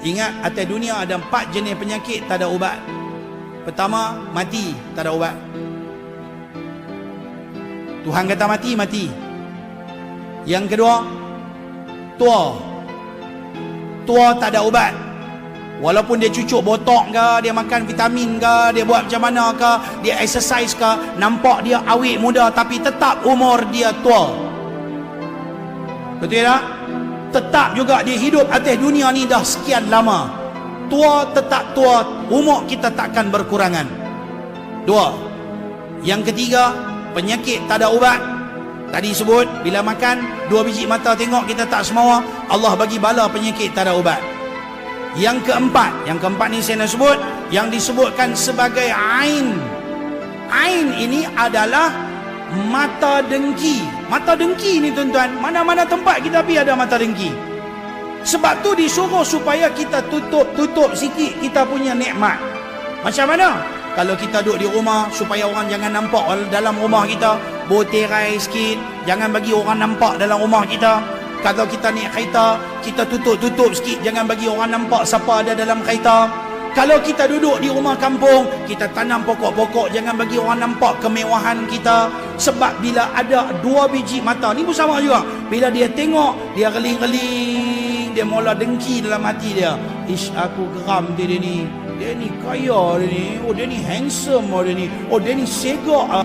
Ingat, atas dunia ada 4 jenis penyakit tak ada ubat. Pertama, mati, tak ada ubat. Tuhan kata mati, mati. Yang kedua, tua. Tua tak ada ubat. Walaupun dia cucuk botok ke, dia makan vitamin ke, dia buat macam mana ke, dia exercise ke, nampak dia awet muda, tapi tetap umur dia tua. Betul tak? Tetap juga dia hidup atas dunia ni dah sekian lama. Tua tetap tua, umur kita takkan berkurangan. 2. Yang ketiga, penyakit tak ada ubat. Tadi sebut, bila makan 2 biji mata tengok kita tak semawa, Allah bagi bala penyakit tak ada ubat. Yang keempat ni saya nak sebut, yang disebutkan sebagai ain. Ain ini adalah mata dengki. Mata dengki ni tuan-tuan, mana-mana tempat kita pergi ada mata dengki. Sebab tu disuruh supaya kita tutup sikit kita punya nikmat. Macam mana? Kalau kita duduk di rumah, supaya orang jangan nampak dalam rumah kita, boterai sikit, jangan bagi orang nampak dalam rumah kita. Kalau kita naik kereta, kita tutup sikit, jangan bagi orang nampak siapa ada dalam kereta. Kalau kita duduk di rumah kampung, kita tanam pokok-pokok, jangan bagi orang nampak kemewahan kita. Sebab bila ada 2 biji mata, ni pun sama juga, bila dia tengok, dia reling-reling, dia mula dengki dalam hati dia. Ish, aku geram dia ni. Dia ni kaya dia ni. Oh, dia ni handsome dia ni. Oh, dia ni segak.